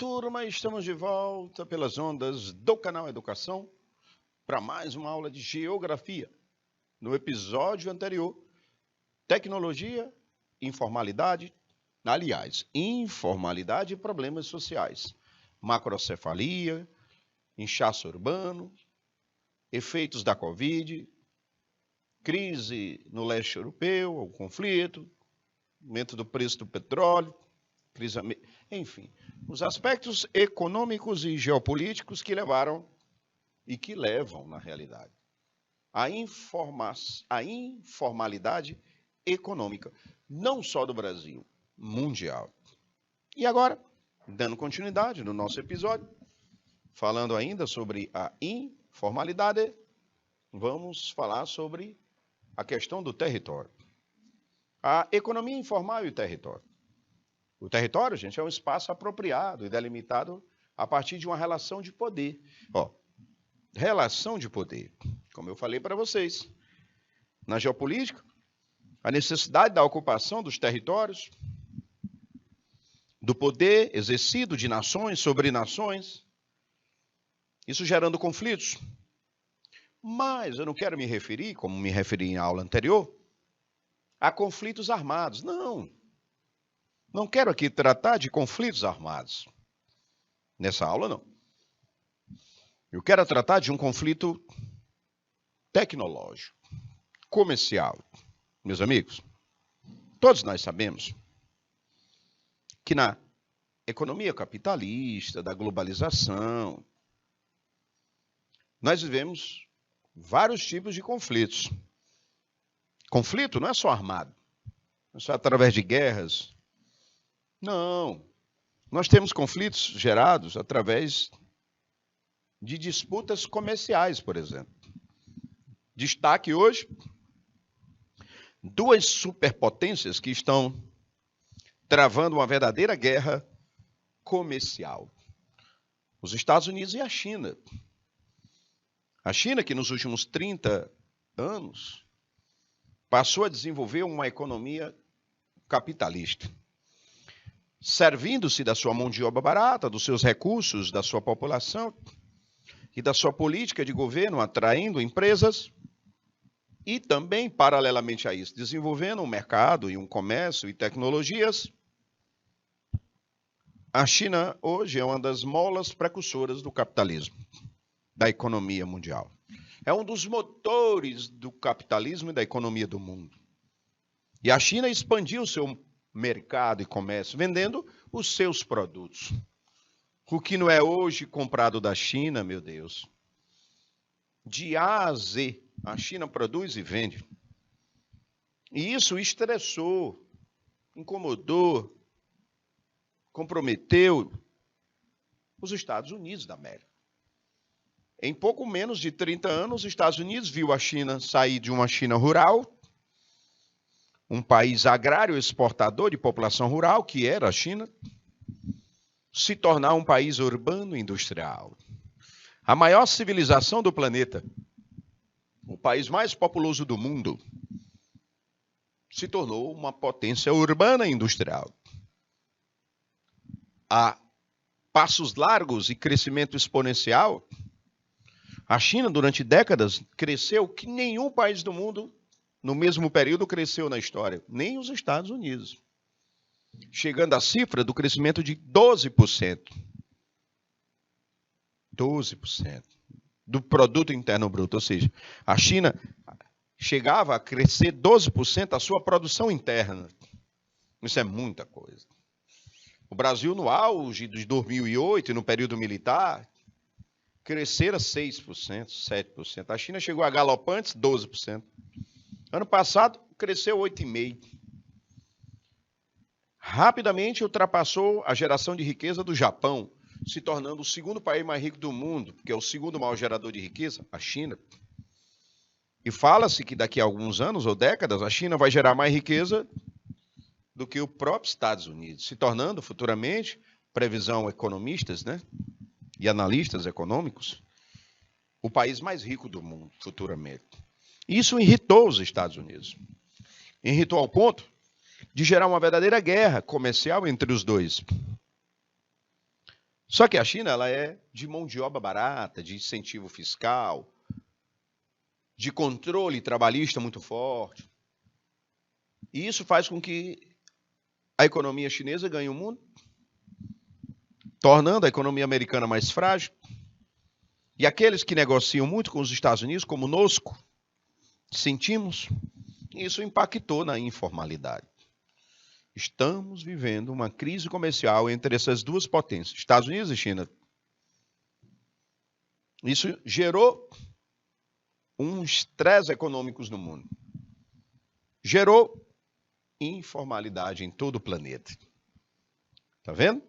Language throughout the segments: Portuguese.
turma, estamos de volta pelas ondas do canal Educação para mais uma aula de Geografia. No episódio anterior, Tecnologia, Informalidade, Informalidade e Problemas Sociais, Macrocefalia, Inchaço Urbano, Efeitos da Covid, Crise no leste europeu, o conflito, aumento do preço do petróleo, enfim, os aspectos econômicos e geopolíticos que levaram e que levam, na realidade, a informalidade econômica, não só do Brasil, mundial. E agora, dando continuidade no nosso episódio, falando ainda sobre a informalidade, vamos falar sobre a questão do território. A economia informal e o território. O território, gente, é um espaço apropriado e delimitado a partir de uma relação de poder. Relação de poder. Como eu falei para vocês, na geopolítica, a necessidade da ocupação dos territórios, do poder exercido de nações sobre nações, isso gerando conflitos. Mas eu não quero me referir, como me referi em aula anterior, a conflitos armados. Não quero aqui tratar de conflitos armados. Nessa aula, não. Eu quero tratar de um conflito tecnológico, comercial. Meus amigos, todos nós sabemos que na economia capitalista, da globalização, nós vivemos vários tipos de conflitos. Conflito não é só armado, não é só através de guerras. Não. Nós temos conflitos gerados através de disputas comerciais, por exemplo. Destaque hoje duas superpotências que estão travando uma verdadeira guerra comercial. Os Estados Unidos e a China. A China, que nos últimos 30 anos passou a desenvolver uma economia capitalista, servindo-se da sua mão de obra barata, dos seus recursos, da sua população e da sua política de governo, atraindo empresas e também, paralelamente a isso, desenvolvendo um mercado e um comércio e tecnologias. A China hoje é uma das molas precursoras do capitalismo, da economia mundial. É um dos motores do capitalismo e da economia do mundo. E a China expandiu o seu mercado e comércio, vendendo os seus produtos. O que não é hoje comprado da China, meu Deus. De A a Z, a China produz e vende. E isso estressou, incomodou, comprometeu os Estados Unidos da América. Em pouco menos de 30 anos, os Estados Unidos viu a China sair de uma China rural, um país agrário exportador de população rural, que era a China, se tornar um país urbano e industrial. A maior civilização do planeta, o país mais populoso do mundo, se tornou uma potência urbana e industrial. A passos largos e crescimento exponencial, a China, durante décadas, cresceu que nenhum país do mundo, no mesmo período, cresceu na história. Nem os Estados Unidos. Chegando à cifra do crescimento de 12%. 12% do produto interno bruto. Ou seja, a China chegava a crescer 12% a sua produção interna. Isso é muita coisa. O Brasil, no auge de 2008, no período militar, crescera 6%, 7%. A China chegou a galopantes 12%. Ano passado, cresceu 8,5%. Rapidamente ultrapassou a geração de riqueza do Japão, se tornando o segundo país mais rico do mundo, que é o segundo maior gerador de riqueza, a China. E fala-se que daqui a alguns anos ou décadas, a China vai gerar mais riqueza do que o próprio Estados Unidos, se tornando futuramente, previsão economistas, né, e analistas econômicos, o país mais rico do mundo, futuramente. Isso irritou os Estados Unidos. Irritou ao ponto de gerar uma verdadeira guerra comercial entre os dois. Só que a China ela é de mão de obra barata, de incentivo fiscal, de controle trabalhista muito forte. E isso faz com que a economia chinesa ganhe o mundo, tornando a economia americana mais frágil. E aqueles que negociam muito com os Estados Unidos, como conosco, sentimos, isso impactou na informalidade. Estamos vivendo uma crise comercial entre essas duas potências, Estados Unidos e China. Isso gerou um estresse econômico no mundo. Gerou informalidade em todo o planeta. Está vendo?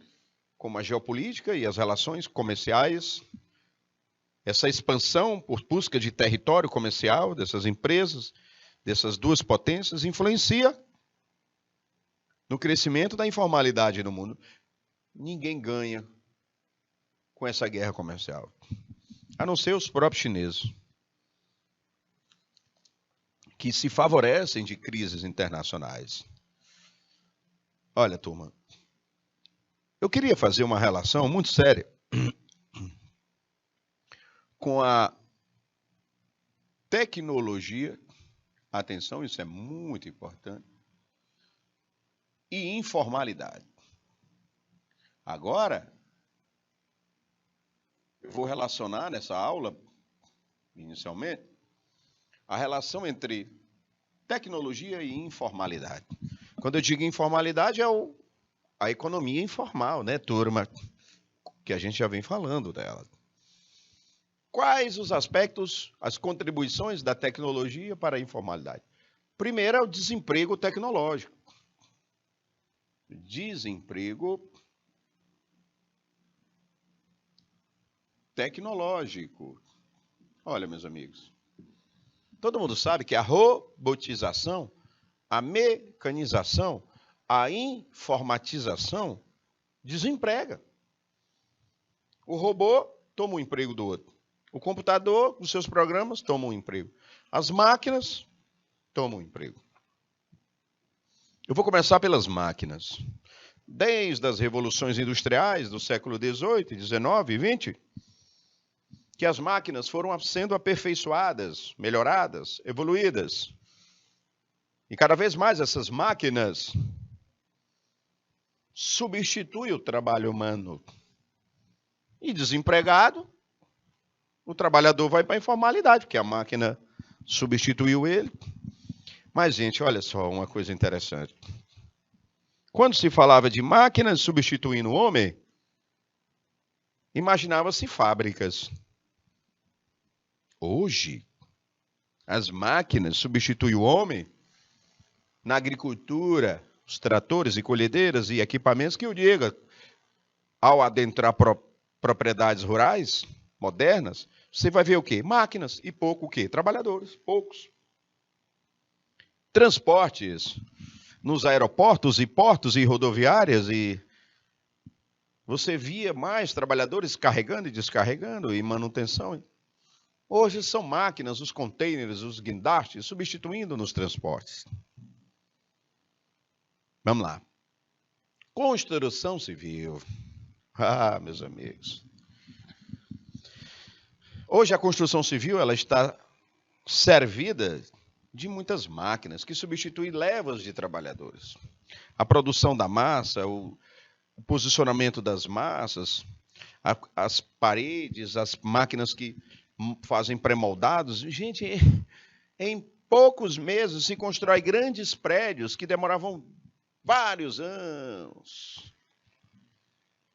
Como a geopolítica e as relações comerciais, essa expansão por busca de território comercial dessas empresas, dessas duas potências, influencia no crescimento da informalidade no mundo. Ninguém ganha com essa guerra comercial, a não ser os próprios chineses, que se favorecem de crises internacionais. Olha, turma, eu queria fazer uma relação muito séria com a tecnologia, atenção, isso é muito importante, e informalidade. Agora, eu vou relacionar nessa aula, inicialmente, a relação entre tecnologia e informalidade. Quando eu digo informalidade, é a economia informal, né, turma? Que a gente já vem falando dela. Quais os aspectos, as contribuições da tecnologia para a informalidade? Primeiro é o desemprego tecnológico. Desemprego tecnológico. Olha, meus amigos, todo mundo sabe que a robotização, a mecanização, a informatização desemprega. O robô toma o emprego do outro. O computador, os seus programas, tomam o emprego. As máquinas tomam o emprego. Eu vou começar pelas máquinas. Desde as revoluções industriais do século XVIII, XIX e XX, que as máquinas foram sendo aperfeiçoadas, melhoradas, evoluídas. E cada vez mais essas máquinas substituem o trabalho humano. E desempregado, o trabalhador vai para a informalidade, porque a máquina substituiu ele. Mas, gente, olha só uma coisa interessante. Quando se falava de máquinas substituindo o homem, imaginava-se fábricas. Hoje, as máquinas substituem o homem na agricultura, os tratores e colhedeiras e equipamentos que eu diga. Ao adentrar propriedades rurais modernas, você vai ver o quê? Máquinas e pouco o quê? Trabalhadores, poucos. Transportes nos aeroportos e portos e rodoviárias, e você via mais trabalhadores carregando e descarregando e manutenção. Hoje são máquinas, os containers, os guindastes, substituindo nos transportes. Vamos lá. Construção civil. Ah, meus amigos. Hoje a construção civil ela está servida de muitas máquinas que substituem levas de trabalhadores. A produção da massa, o posicionamento das massas, as paredes, as máquinas que fazem pré-moldados. Gente, em poucos meses se constrói grandes prédios que demoravam vários anos.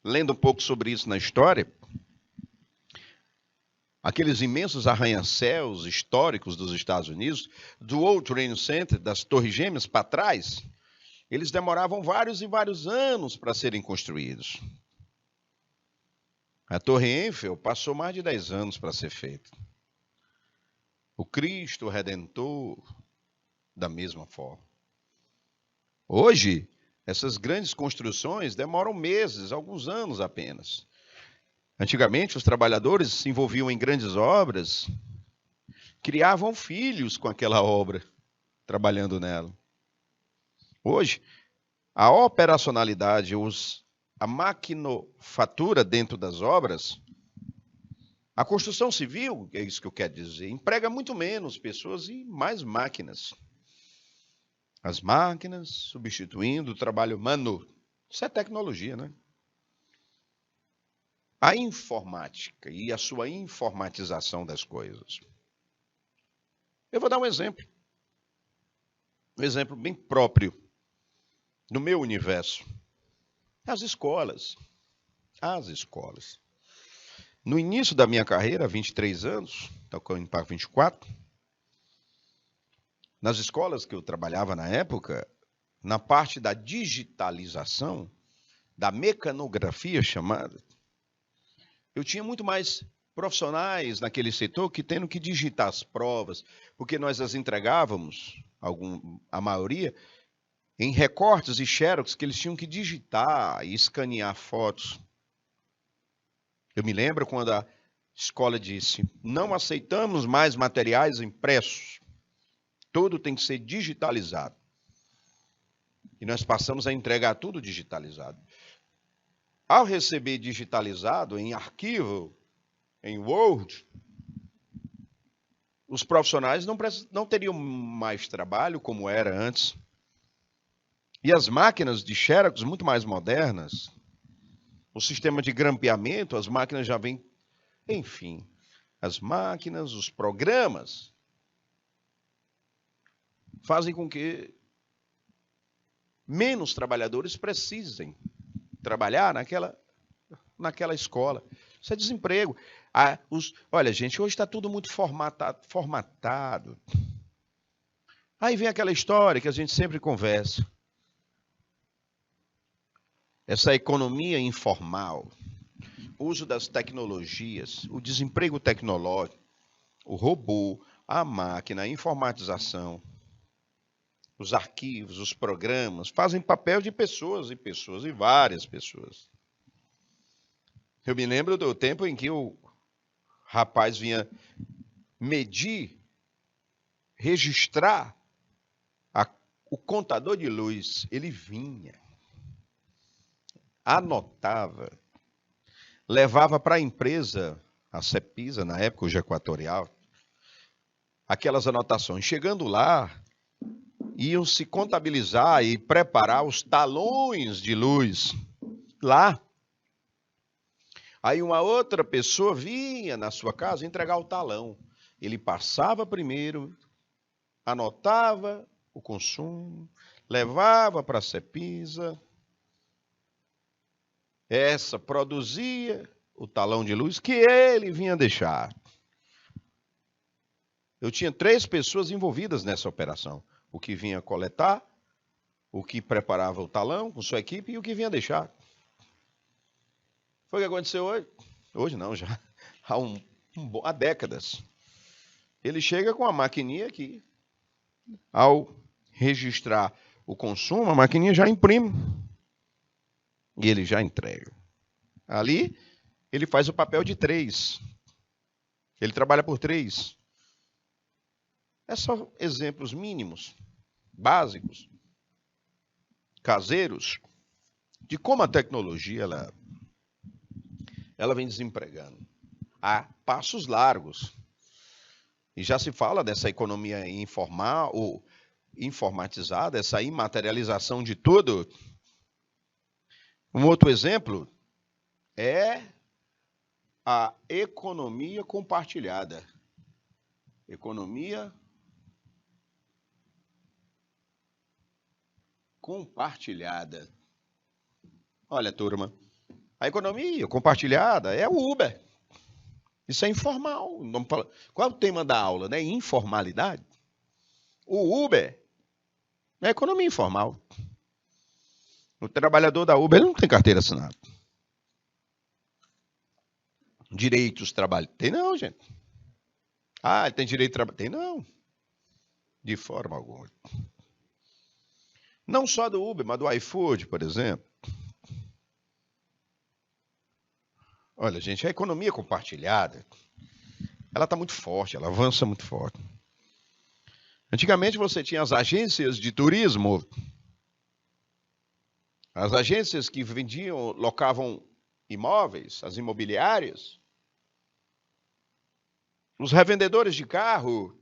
Lendo um pouco sobre isso na história, aqueles imensos arranha-céus históricos dos Estados Unidos, do World Trade Center, das Torres Gêmeas para trás, eles demoravam vários e vários anos para serem construídos. A Torre Eiffel passou mais de 10 anos para ser feita. O Cristo Redentor, da mesma forma. Hoje, essas grandes construções demoram meses, alguns anos apenas. Antigamente, os trabalhadores se envolviam em grandes obras, criavam filhos com aquela obra, trabalhando nela. Hoje, a operacionalidade, os a maquinofatura dentro das obras, a construção civil, é isso que eu quero dizer, emprega muito menos pessoas e mais máquinas. As máquinas substituindo o trabalho humano. Isso é tecnologia, né? A informática e a sua informatização das coisas. Eu vou dar um exemplo bem próprio no meu universo. As escolas. No início da minha carreira, 23 anos, estou indo para 24, nas escolas que eu trabalhava na época, na parte da digitalização, da mecanografia chamada, eu tinha muito mais profissionais naquele setor que tendo que digitar as provas, porque nós as entregávamos, a maioria, em recortes e xerox que eles tinham que digitar e escanear fotos. Eu me lembro quando a escola disse, não aceitamos mais materiais impressos, tudo tem que ser digitalizado. E nós passamos a entregar tudo digitalizado. Ao receber digitalizado em arquivo, em Word, os profissionais não teriam mais trabalho como era antes. E as máquinas de xerox muito mais modernas, o sistema de grampeamento, as máquinas já vêm, enfim, as máquinas, os programas, fazem com que menos trabalhadores precisem trabalhar naquela escola. Isso é desemprego. Olha, gente, hoje está tudo muito formatado. Aí vem aquela história que a gente sempre conversa. Essa economia informal, o uso das tecnologias, o desemprego tecnológico, o robô, a máquina, a informatização, os arquivos, os programas, fazem papel de pessoas e várias pessoas. Eu me lembro do tempo em que o rapaz vinha medir, registrar o contador de luz. Ele vinha, anotava, levava para a empresa, a Cepisa, na época, hoje Equatorial, aquelas anotações. Chegando lá, iam se contabilizar e preparar os talões de luz lá. Aí uma outra pessoa vinha na sua casa entregar o talão. Ele passava primeiro, anotava o consumo, levava para a Cepisa. Essa produzia o talão de luz que ele vinha deixar. Eu tinha 3 pessoas envolvidas nessa operação. O que vinha coletar, o que preparava o talão com sua equipe e o que vinha deixar. Foi o que aconteceu hoje? Hoje não, já há décadas. Ele chega com a maquininha aqui. Ao registrar o consumo, a maquininha já imprime. E ele já entrega. Ali, ele faz o papel de 3. Ele trabalha por 3. É só exemplos mínimos, básicos, caseiros, de como a tecnologia ela vem desempregando a passos largos. E já se fala dessa economia informal ou informatizada, essa imaterialização de tudo. Um outro exemplo é a economia compartilhada. Economia compartilhada. Olha, turma, a economia compartilhada é o Uber. Isso é informal. Qual é o tema da aula, né? Informalidade. O Uber é economia informal. O trabalhador da Uber ele não tem carteira assinada. Direitos trabalho. Tem não, gente. Ah, ele tem direito de trabalho. Tem não. De forma alguma. Não só do Uber, mas do iFood, por exemplo. Olha, gente, a economia compartilhada, ela está muito forte, ela avança muito forte. Antigamente você tinha as agências de turismo As agências que vendiam, locavam imóveis, as imobiliárias, os revendedores de carro,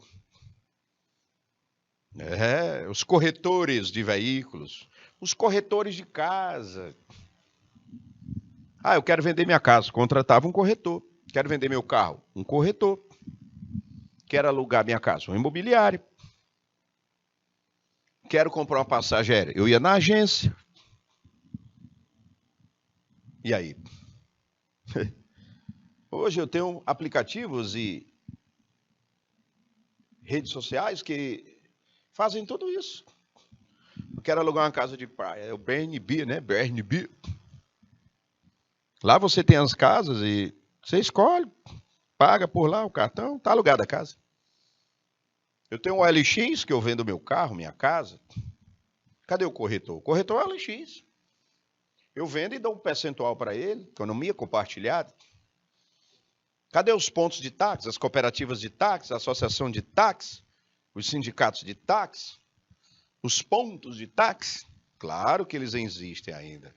os corretores de veículos, os corretores de casa. Ah, eu quero vender minha casa, contratava um corretor. Quero vender meu carro, um corretor. Quero alugar minha casa, um imobiliário. Quero comprar uma passagem aérea, eu ia na agência. E aí? Hoje eu tenho aplicativos e redes sociais que fazem tudo isso. Eu quero alugar uma casa de praia, é o BNB, né? BNB. Lá você tem as casas e você escolhe, paga por lá o cartão, tá alugada a casa. Eu tenho um OLX que eu vendo meu carro, minha casa. Cadê o corretor? O corretor é o OLX. Eu vendo e dou um percentual para ele, economia compartilhada. Cadê os pontos de táxi, as cooperativas de táxi, a associação de táxi, os sindicatos de táxi, os pontos de táxi? Claro que eles existem ainda,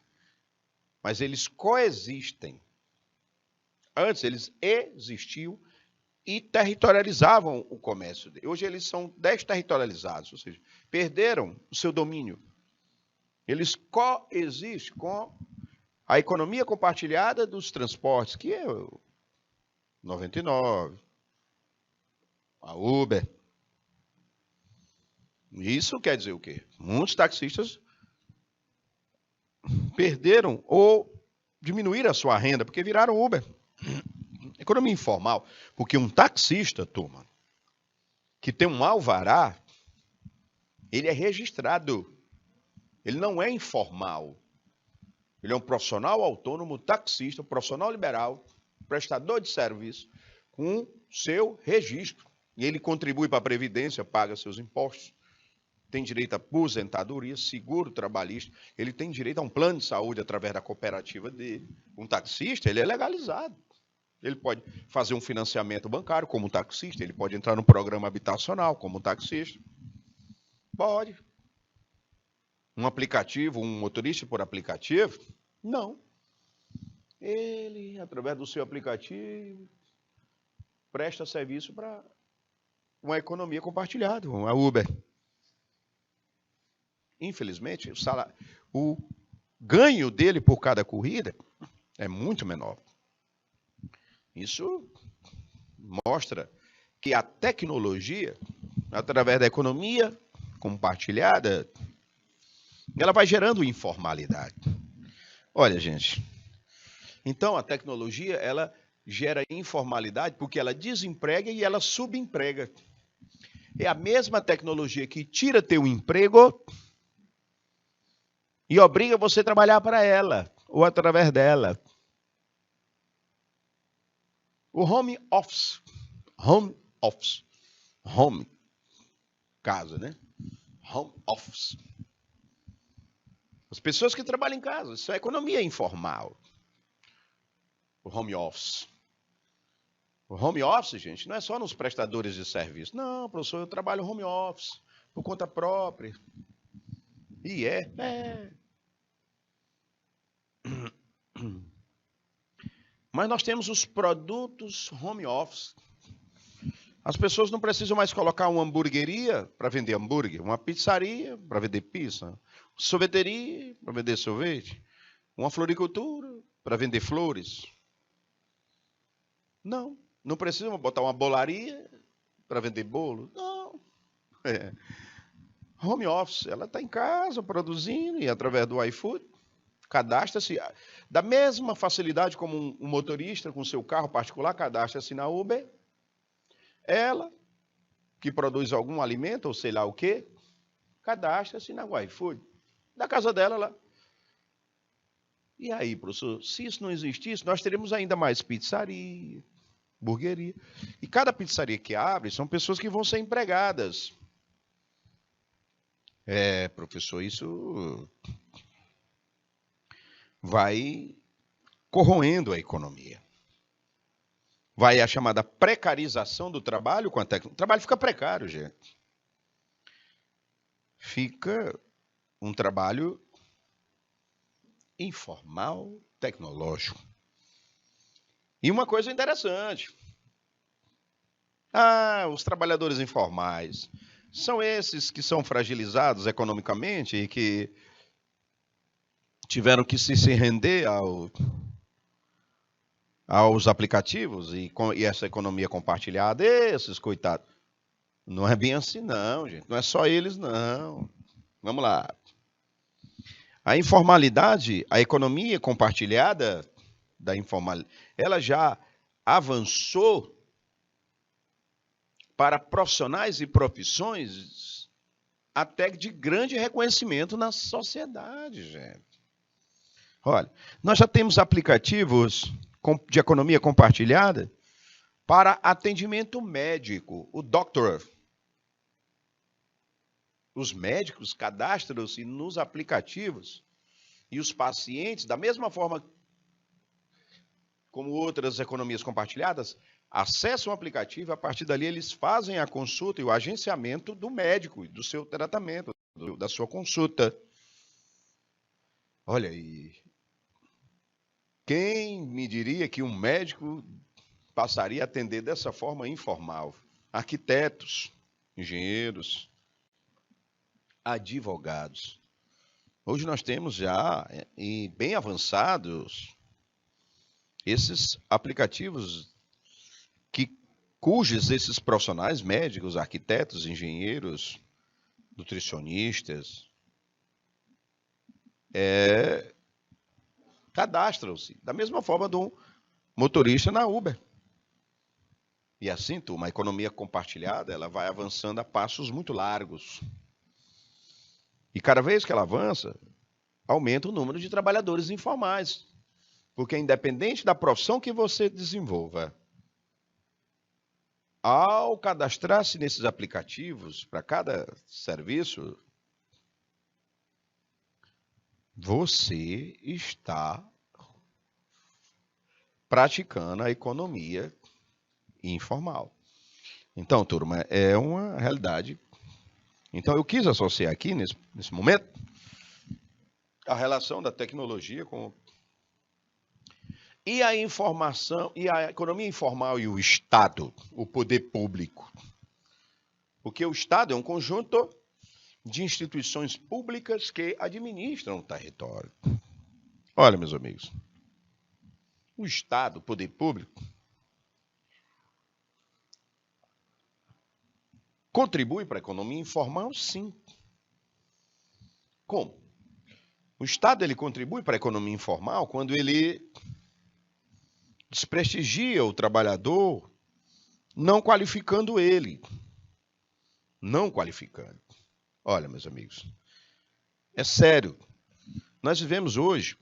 mas eles coexistem. Antes eles existiam e territorializavam o comércio. Hoje eles são desterritorializados, ou seja, perderam o seu domínio. Eles coexistem com a economia compartilhada dos transportes, que é o 99, a Uber. Isso quer dizer o quê? Muitos taxistas perderam ou diminuíram a sua renda porque viraram Uber. Economia informal, porque um taxista, turma, que tem um alvará, ele é registrado. Ele não é informal. Ele é um profissional autônomo, taxista, profissional liberal, prestador de serviço, com seu registro. E ele contribui para a Previdência, paga seus impostos, tem direito à aposentadoria, seguro trabalhista, ele tem direito a um plano de saúde através da cooperativa dele. Um taxista, ele é legalizado. Ele pode fazer um financiamento bancário como um taxista, ele pode entrar no programa habitacional como um taxista. Pode. Um aplicativo, um motorista por aplicativo? Não. Ele, através do seu aplicativo, presta serviço para uma economia compartilhada, uma Uber. Infelizmente, o ganho dele por cada corrida é muito menor. Isso mostra que a tecnologia, através da economia compartilhada, ela vai gerando informalidade. Olha, gente, então a tecnologia, ela gera informalidade porque ela desemprega e ela subemprega. É a mesma tecnologia que tira teu emprego e obriga você a trabalhar para ela ou através dela. O home office, casa, né? Home office. As pessoas que trabalham em casa, isso é economia informal. O home office. O home office, gente, não é só nos prestadores de serviço. Não, professor, eu trabalho home office, por conta própria. E Mas nós temos os produtos home office. As pessoas não precisam mais colocar uma hamburgueria para vender hambúrguer, uma pizzaria para vender pizza, sorveteria para vender sorvete, uma floricultura para vender flores. Não precisam botar uma bolaria para vender bolo. Não. Home office, ela está em casa produzindo e através do iFood, cadastra-se da mesma facilidade como um motorista com seu carro particular, cadastra-se na Uber. Ela, que produz algum alimento ou sei lá o quê, cadastra-se na iFood, da casa dela lá. E aí, professor, se isso não existisse, nós teríamos ainda mais pizzaria, hamburgueria. E cada pizzaria que abre são pessoas que vão ser empregadas. Professor, isso vai corroendo a economia. Vai a chamada precarização do trabalho com a tecnologia. O trabalho fica precário, gente. Fica um trabalho informal tecnológico. E uma coisa interessante. Os trabalhadores informais são esses que são fragilizados economicamente e que tiveram que se render aos aplicativos e essa economia compartilhada. Esses, coitados. Não é bem assim, não, gente. Não é só eles, não. Vamos lá. A informalidade, a economia compartilhada da informalidade, ela já avançou para profissionais e profissões até de grande reconhecimento na sociedade, gente. Olha, nós já temos aplicativos de economia compartilhada para atendimento médico, o Doctor. Os médicos cadastram-se nos aplicativos e os pacientes, da mesma forma como outras economias compartilhadas, acessam o aplicativo e a partir dali eles fazem a consulta e o agenciamento do médico, do seu tratamento, da sua consulta. Olha aí, quem me diria que um médico passaria a atender dessa forma informal? Arquitetos, engenheiros, advogados. Hoje nós temos já, e bem avançados, esses aplicativos cujos esses profissionais médicos, arquitetos, engenheiros, nutricionistas, cadastram-se da mesma forma do motorista na Uber. E assim, uma economia compartilhada, ela vai avançando a passos muito largos. E cada vez que ela avança, aumenta o número de trabalhadores informais. Porque independente da profissão que você desenvolva, ao cadastrar-se nesses aplicativos para cada serviço, você está praticando a economia informal. Então, turma, é uma realidade. Então, eu quis associar aqui, nesse momento, a relação da tecnologia com... E a informação, e a economia informal e o Estado, o poder público. Porque o Estado é um conjunto de instituições públicas que administram o território. Olha, meus amigos, o Estado, o poder público, contribui para a economia informal, sim. Como? O Estado ele contribui para a economia informal quando ele desprestigia o trabalhador, não qualificando ele. Não qualificando. Olha, meus amigos, é sério. Nós vivemos hoje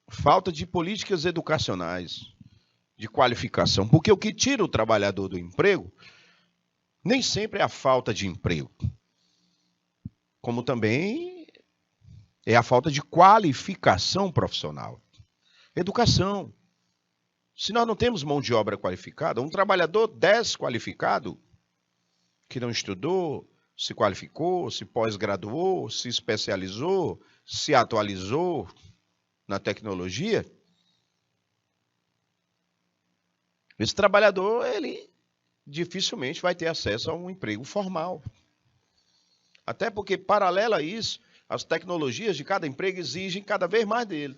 falta de políticas educacionais, de qualificação, porque o que tira o trabalhador do emprego nem sempre é a falta de emprego, como também é a falta de qualificação profissional. Educação. Se nós não temos mão de obra qualificada, um trabalhador desqualificado, que não estudou, se qualificou, se pós-graduou, se especializou, se atualizou na tecnologia, esse trabalhador, ele dificilmente vai ter acesso a um emprego formal. Até porque, paralelo a isso, as tecnologias de cada emprego exigem cada vez mais dele.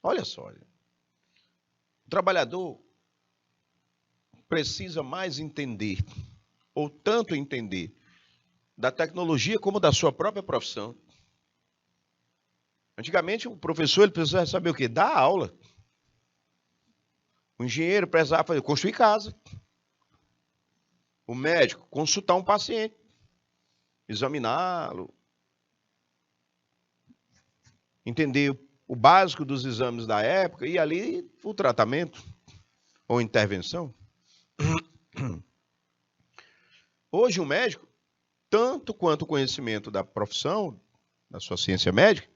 Olha só. O trabalhador precisa mais entender, ou tanto entender, da tecnologia como da sua própria profissão. Antigamente, o professor ele precisava saber o quê? Dar aula. O engenheiro precisava fazer, construir casa. O médico, consultar um paciente, examiná-lo, entender o básico dos exames da época e ali o tratamento ou intervenção. Hoje o médico, tanto quanto o conhecimento da profissão, da sua ciência médica,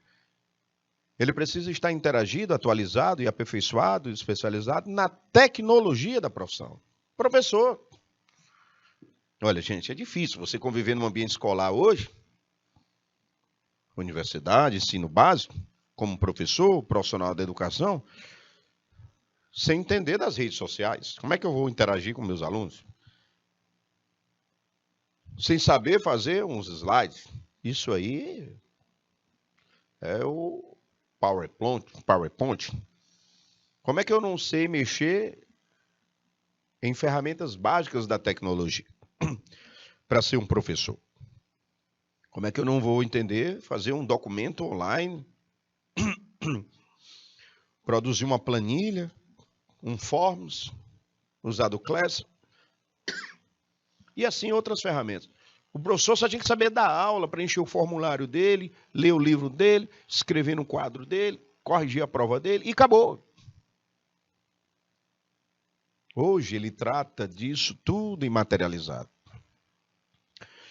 ele precisa estar interagido, atualizado e aperfeiçoado, especializado na tecnologia da profissão. Professor. Olha, gente, é difícil você conviver num ambiente escolar hoje, universidade, ensino básico, como professor, profissional da educação, sem entender das redes sociais. Como é que eu vou interagir com meus alunos? Sem saber fazer uns slides. Isso aí é o PowerPoint. Como é que eu não sei mexer em ferramentas básicas da tecnologia para ser um professor? Como é que eu não vou entender fazer um documento online, produzir uma planilha, um Forms, usar do Classroom e assim outras ferramentas? O professor só tinha que saber dar aula, preencher o formulário dele, ler o livro dele, escrever no quadro dele, corrigir a prova dele e acabou. Hoje ele trata disso tudo imaterializado.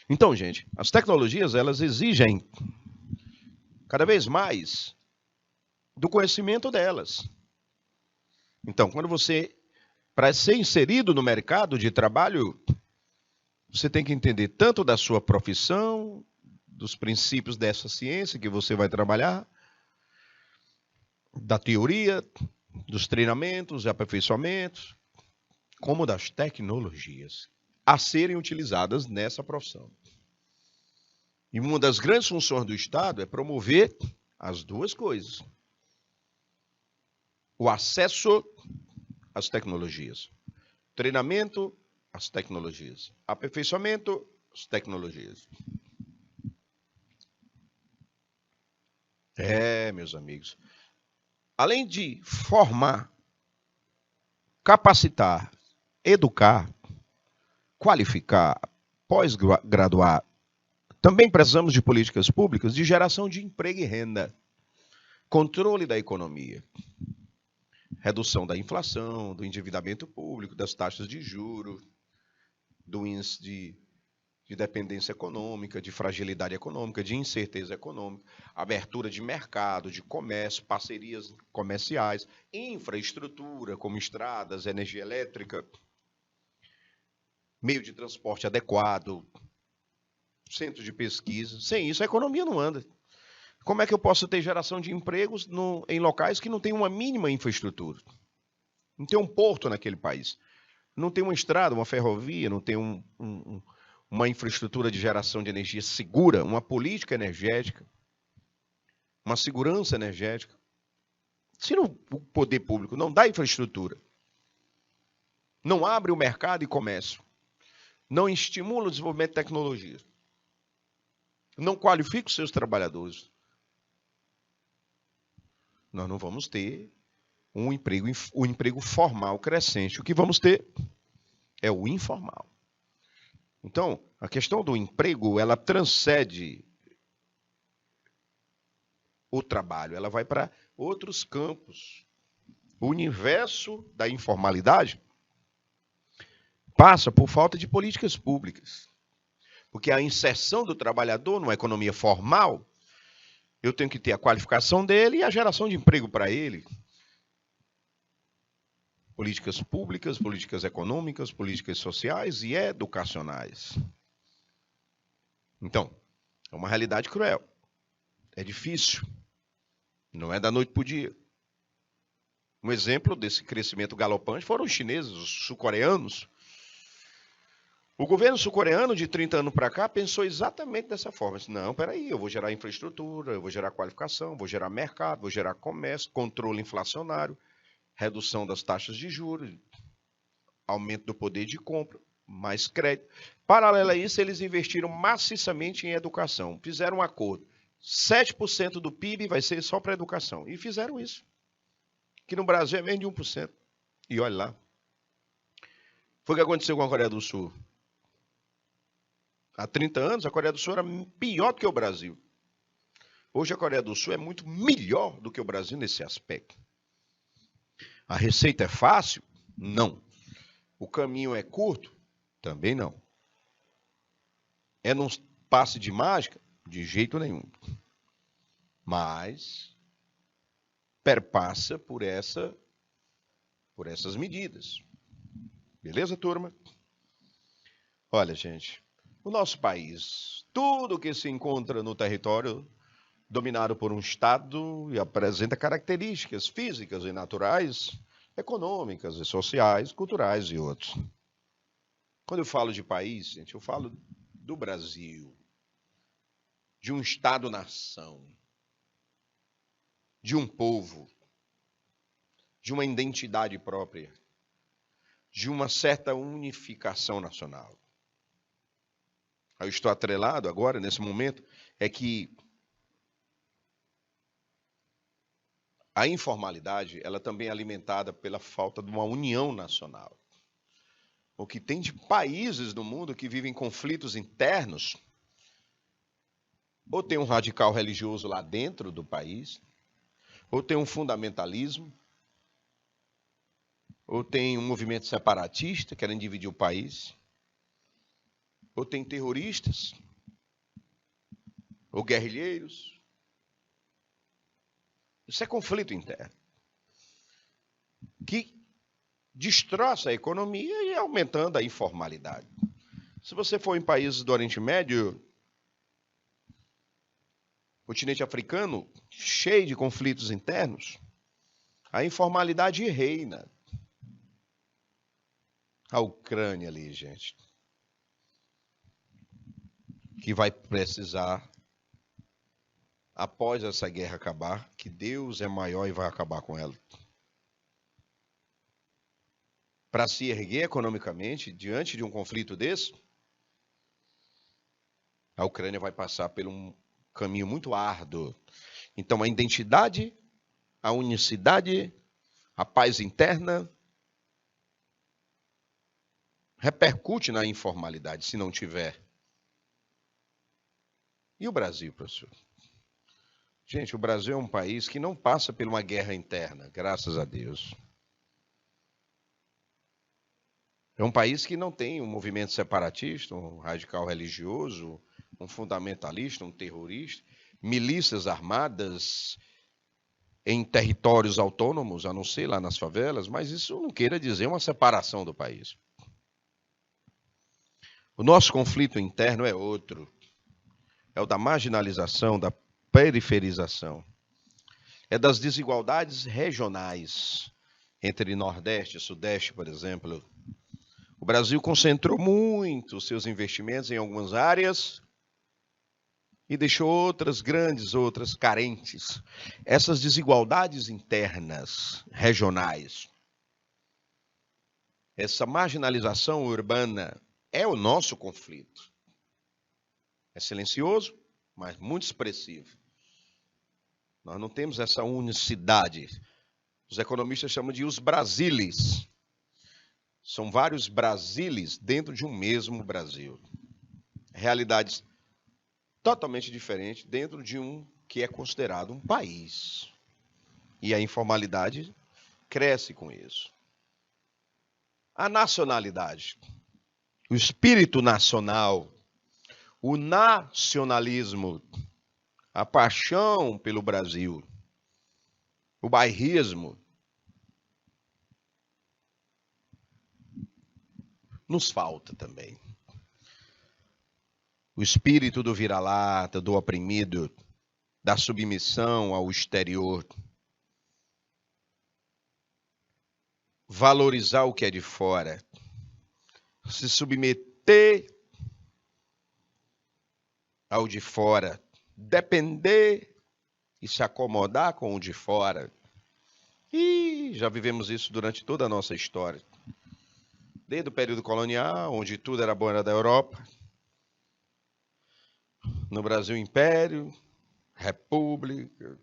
Então, gente, as tecnologias, elas exigem cada vez mais do conhecimento delas. Então, quando você, para ser inserido no mercado de trabalho, você tem que entender tanto da sua profissão, dos princípios dessa ciência que você vai trabalhar, da teoria, dos treinamentos e aperfeiçoamentos, como das tecnologias a serem utilizadas nessa profissão. E uma das grandes funções do Estado é promover as duas coisas. O acesso às tecnologias. Treinamento, as tecnologias. Aperfeiçoamento, as tecnologias. Meus amigos. Além de formar, capacitar, educar, qualificar, pós-graduar, também precisamos de políticas públicas de geração de emprego e renda, controle da economia, redução da inflação, do endividamento público, das taxas de juros, do índice de dependência econômica, de fragilidade econômica, de incerteza econômica, abertura de mercado, de comércio, parcerias comerciais, infraestrutura como estradas, energia elétrica, meio de transporte adequado, centro de pesquisa. Sem isso, a economia não anda. Como é que eu posso ter geração de empregos em locais que não tem uma mínima infraestrutura? Não tem um porto naquele país. Não tem uma estrada, uma ferrovia, não tem uma infraestrutura de geração de energia segura, uma política energética, uma segurança energética. Se o poder público não dá infraestrutura, não abre o mercado e comércio, não estimula o desenvolvimento de tecnologia, não qualifica os seus trabalhadores, nós não vamos ter um emprego formal crescente. O que vamos ter é o informal. Então, a questão do emprego, ela transcende o trabalho, ela vai para outros campos. O universo da informalidade passa por falta de políticas públicas. Porque a inserção do trabalhador numa economia formal, eu tenho que ter a qualificação dele e a geração de emprego para ele. Políticas públicas, políticas econômicas, políticas sociais e educacionais. Então, é uma realidade cruel. É difícil. Não é da noite para o dia. Um exemplo desse crescimento galopante foram os chineses, os sul-coreanos. O governo sul-coreano, de 30 anos para cá, pensou exatamente dessa forma. Disse, não, peraí, eu vou gerar infraestrutura, eu vou gerar qualificação, vou gerar mercado, vou gerar comércio, controle inflacionário, redução das taxas de juros, aumento do poder de compra, mais crédito. Paralelo a isso, eles investiram maciçamente em educação. Fizeram um acordo. 7% do PIB vai ser só para educação. E fizeram isso. Que no Brasil é menos de 1%. E olha lá. Foi o que aconteceu com a Coreia do Sul. Há 30 anos, a Coreia do Sul era pior do que o Brasil. Hoje, a Coreia do Sul é muito melhor do que o Brasil nesse aspecto. A receita é fácil? Não. O caminho é curto? Também não. É num passe de mágica? De jeito nenhum. Mas perpassa por essas medidas. Beleza, turma? Olha, gente, o nosso país, tudo que se encontra no território dominado por um Estado e apresenta características físicas e naturais, econômicas e sociais, culturais e outros. Quando eu falo de país, gente, eu falo do Brasil, de um Estado-nação, de um povo, de uma identidade própria, de uma certa unificação nacional. Eu estou atrelado agora, nesse momento, é que a informalidade, ela também é alimentada pela falta de uma união nacional. O que tem de países no mundo que vivem conflitos internos, ou tem um radical religioso lá dentro do país, ou tem um fundamentalismo, ou tem um movimento separatista querendo dividir o país, ou tem terroristas, ou guerrilheiros. Isso é conflito interno, que destroça a economia e aumentando a informalidade. Se você for em países do Oriente Médio, continente africano, cheio de conflitos internos, a informalidade reina. A Ucrânia ali, gente, que vai precisar, após essa guerra acabar, que Deus é maior e vai acabar com ela. Para se erguer economicamente, diante de um conflito desse, a Ucrânia vai passar por um caminho muito árduo. Então, a identidade, a unicidade, a paz interna, repercute na informalidade, se não tiver. E o Brasil, professor? Gente, o Brasil é um país que não passa por uma guerra interna, graças a Deus. É um país que não tem um movimento separatista, um radical religioso, um fundamentalista, um terrorista, milícias armadas em territórios autônomos, a não ser lá nas favelas, mas isso não queira dizer uma separação do país. O nosso conflito interno é outro. É o da marginalização, da periferização. É das desigualdades regionais entre Nordeste e Sudeste, por exemplo. O Brasil concentrou muito os seus investimentos em algumas áreas e deixou outras grandes, outras carentes. Essas desigualdades internas, regionais, essa marginalização urbana é o nosso conflito. É silencioso, mas muito expressivo. Nós não temos essa unicidade. Os economistas chamam de os Brasilis. São vários Brasilis dentro de um mesmo Brasil. Realidades totalmente diferentes dentro de um que é considerado um país. E a informalidade cresce com isso. A nacionalidade, o espírito nacional, o nacionalismo, a paixão pelo Brasil, o bairrismo, nos falta também. O espírito do vira-lata, do oprimido, da submissão ao exterior. Valorizar o que é de fora. Se submeter ao de fora. Depender e se acomodar com o de fora. E já vivemos isso durante toda a nossa história. Desde o período colonial, onde tudo era bom, era da Europa. No Brasil, Império, República.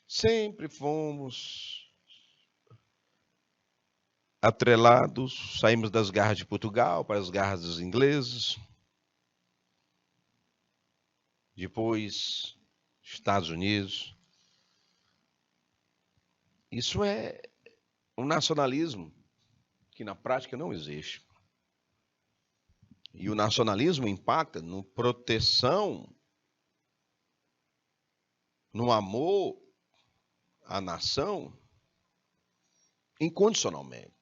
Sempre fomos atrelados, saímos das garras de Portugal para as garras dos ingleses. Depois, Estados Unidos. Isso é um nacionalismo que na prática não existe. E o nacionalismo impacta na proteção, no amor à nação, incondicionalmente.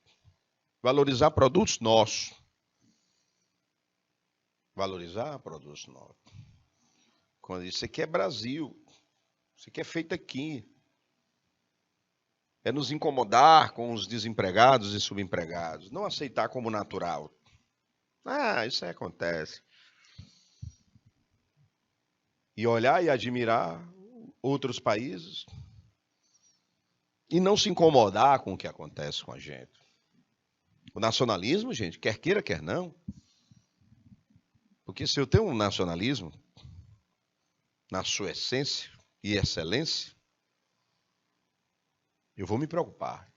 Valorizar produtos nossos. Valorizar produtos nossos. Quando isso aqui é Brasil, isso aqui é feito aqui. É nos incomodar com os desempregados e subempregados, não aceitar como natural. Ah, isso aí acontece. E olhar e admirar outros países e não se incomodar com o que acontece com a gente. O nacionalismo, gente, quer queira, quer não. Porque se eu tenho um nacionalismo na sua essência e excelência, eu vou me preocupar.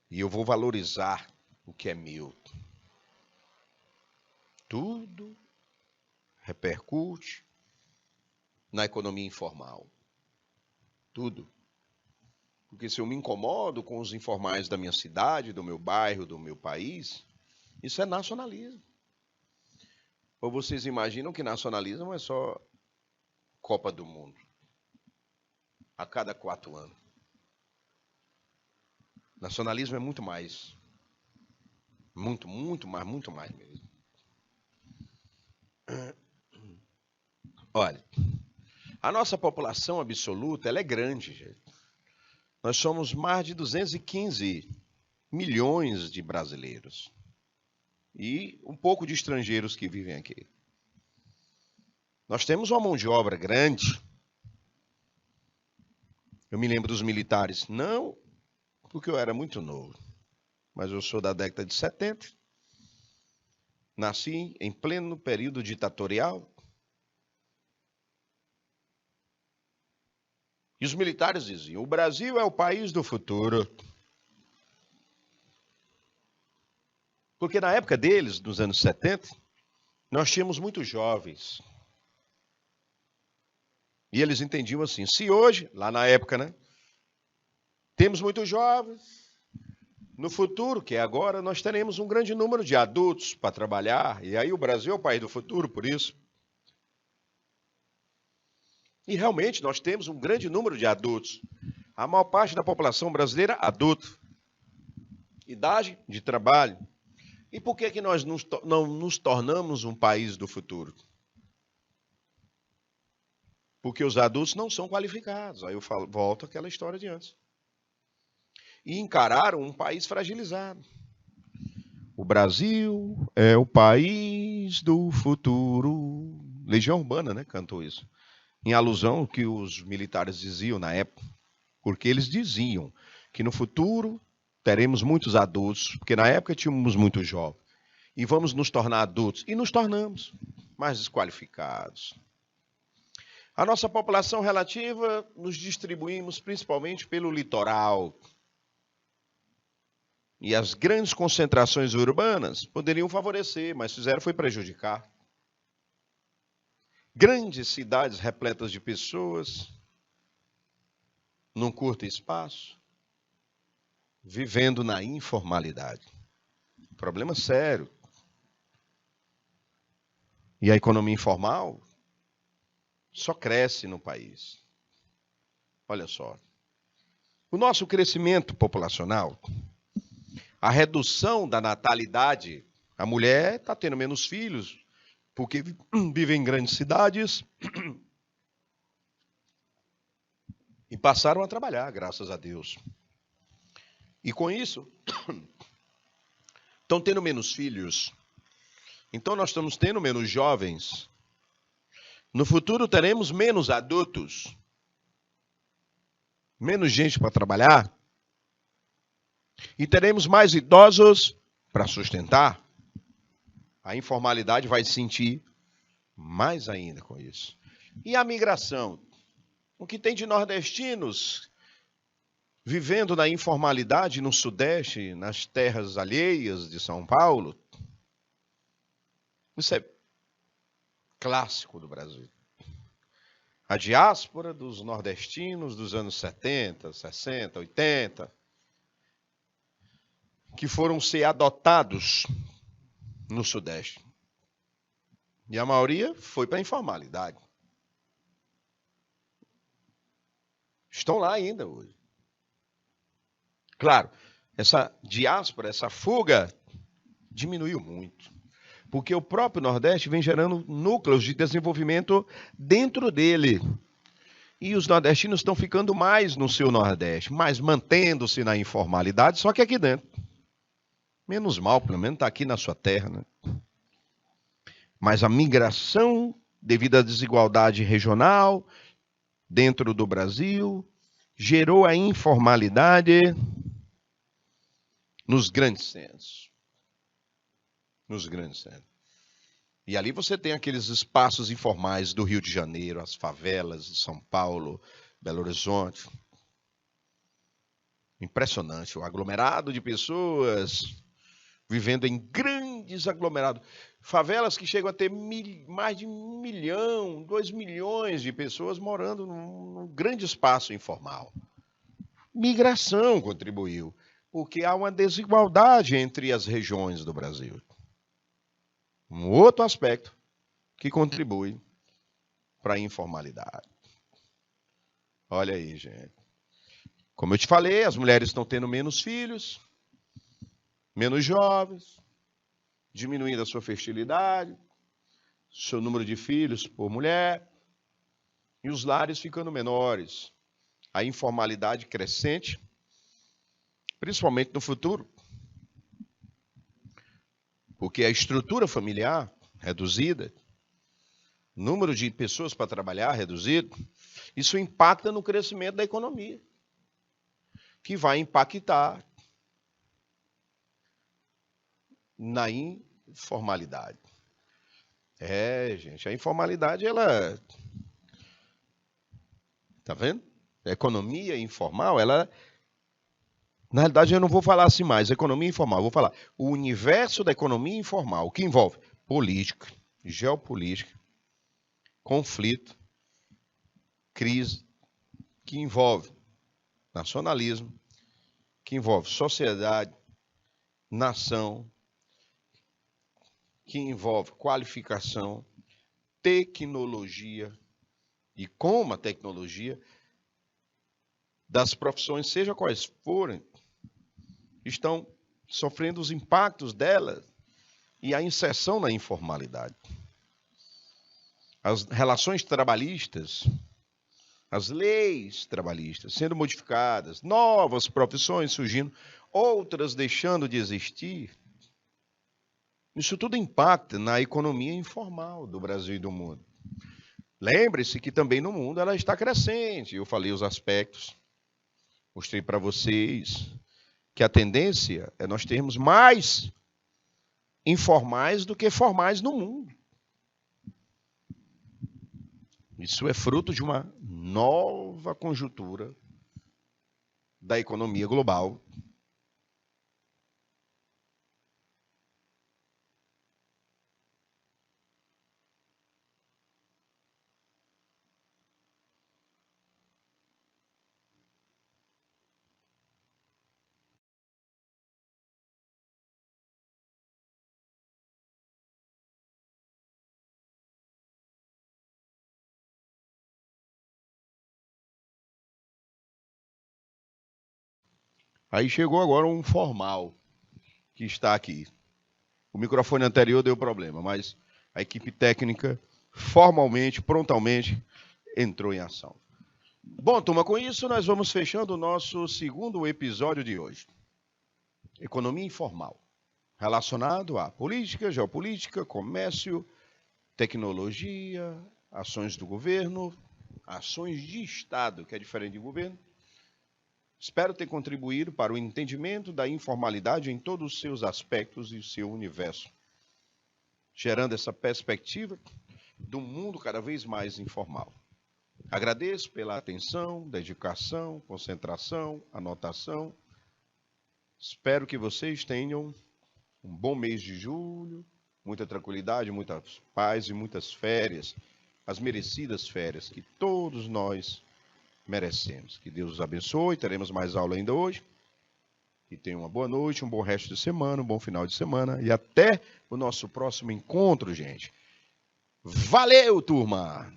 E eu vou valorizar o que é meu. Tudo repercute na economia informal. Tudo. Porque se eu me incomodo com os informais da minha cidade, do meu bairro, do meu país, isso é nacionalismo. Ou vocês imaginam que nacionalismo é só Copa do Mundo? A cada 4 anos. Nacionalismo é muito mais. Muito mais mesmo. Olha, a nossa população absoluta, ela é grande, gente. Nós somos mais de 215 milhões de brasileiros. E um pouco de estrangeiros que vivem aqui. Nós temos uma mão de obra grande. Eu me lembro dos militares, não porque eu era muito novo, mas eu sou da década de 70. Nasci em pleno período ditatorial. E os militares diziam, o Brasil é o país do futuro. Porque na época deles, nos anos 70, nós tínhamos muitos jovens. E eles entendiam assim, se hoje, lá na época, né, temos muitos jovens, no futuro, que é agora, nós teremos um grande número de adultos para trabalhar. E aí o Brasil é o país do futuro, por isso. E realmente nós temos um grande número de adultos. A maior parte da população brasileira, adulto. Idade de trabalho. E por que nós não nos tornamos um país do futuro? Porque os adultos não são qualificados. Aí eu volto àquela história de antes. E encararam um país fragilizado. O Brasil é o país do futuro. Legião Urbana, né, cantou isso. Em alusão ao que os militares diziam na época. Porque eles diziam que no futuro teremos muitos adultos, porque na época tínhamos muitos jovens. E vamos nos tornar adultos. E nos tornamos mais desqualificados. A nossa população relativa nos distribuímos principalmente pelo litoral. E as grandes concentrações urbanas poderiam favorecer, mas fizeram foi prejudicar. Grandes cidades repletas de pessoas, num curto espaço, vivendo na informalidade. Problema sério. E a economia informal só cresce no país. Olha só. O nosso crescimento populacional, a redução da natalidade, a mulher está tendo menos filhos, porque vive em grandes cidades e passaram a trabalhar, graças a Deus. E com isso, estão tendo menos filhos. Então nós estamos tendo menos jovens. No futuro teremos menos adultos. Menos gente para trabalhar. E teremos mais idosos para sustentar. A informalidade vai sentir mais ainda com isso. E a migração? O que tem de nordestinos vivendo na informalidade no Sudeste, nas terras alheias de São Paulo? Isso é clássico do Brasil. A diáspora dos nordestinos dos anos 70, 60, 80, que foram ser adotados no Sudeste. E a maioria foi para a informalidade. Estão lá ainda hoje. Claro, essa diáspora, essa fuga, diminuiu muito. porque o próprio Nordeste vem gerando núcleos de desenvolvimento dentro dele. E os nordestinos estão ficando mais no seu Nordeste, mas mantendo-se na informalidade, só que aqui dentro. Menos mal, pelo menos está aqui na sua terra, né? Mas a migração, devido à desigualdade regional dentro do Brasil, gerou a informalidade nos grandes centros. Nos grandes centros. E ali você tem aqueles espaços informais do Rio de Janeiro, as favelas de São Paulo, Belo Horizonte. Impressionante, o aglomerado de pessoas vivendo em grandes aglomerados. Favelas que chegam a ter mais de 1 milhão, 2 milhões de pessoas morando num grande espaço informal. Migração contribuiu, porque há uma desigualdade entre as regiões do Brasil. Um outro aspecto que contribui para a informalidade. Olha aí, gente. Como eu te falei, as mulheres estão tendo menos filhos, menos jovens, diminuindo a sua fertilidade, seu número de filhos por mulher, e os lares ficando menores. A informalidade crescente, principalmente no futuro, porque a estrutura familiar reduzida, número de pessoas para trabalhar reduzido, isso impacta no crescimento da economia, que vai impactar na informalidade. Gente, a informalidade, ela... Tá vendo? A economia informal, ela... Na realidade, eu não vou falar assim mais, economia informal, eu vou falar o universo da economia informal, que envolve política, geopolítica, conflito, crise, que envolve nacionalismo, que envolve sociedade, nação, que envolve qualificação, tecnologia, e como a tecnologia das profissões, seja quais forem, estão sofrendo os impactos delas e a inserção na informalidade. As relações trabalhistas, as leis trabalhistas sendo modificadas, novas profissões surgindo, outras deixando de existir. Isso tudo impacta na economia informal do Brasil e do mundo. Lembre-se que também no mundo ela está crescente. Eu falei os aspectos, mostrei para vocês que a tendência é nós termos mais informais do que formais no mundo. Isso é fruto de uma nova conjuntura da economia global. Aí chegou agora um formal que está aqui. O microfone anterior deu problema, mas a equipe técnica formalmente, prontamente, entrou em ação. Bom, turma, com isso nós vamos fechando o nosso segundo episódio de hoje. Economia informal, relacionado à política, geopolítica, comércio, tecnologia, ações do governo, ações de Estado, que é diferente de governo. Espero ter contribuído para o entendimento da informalidade em todos os seus aspectos e seu universo, gerando essa perspectiva de um mundo cada vez mais informal. Agradeço pela atenção, dedicação, concentração, anotação. Espero que vocês tenham um bom mês de julho, muita tranquilidade, muita paz e muitas férias, as merecidas férias que todos nós merecemos. Que Deus os abençoe, teremos mais aula ainda hoje. Que tenham uma boa noite, um bom resto de semana, um bom final de semana e até o nosso próximo encontro, gente. Valeu, turma!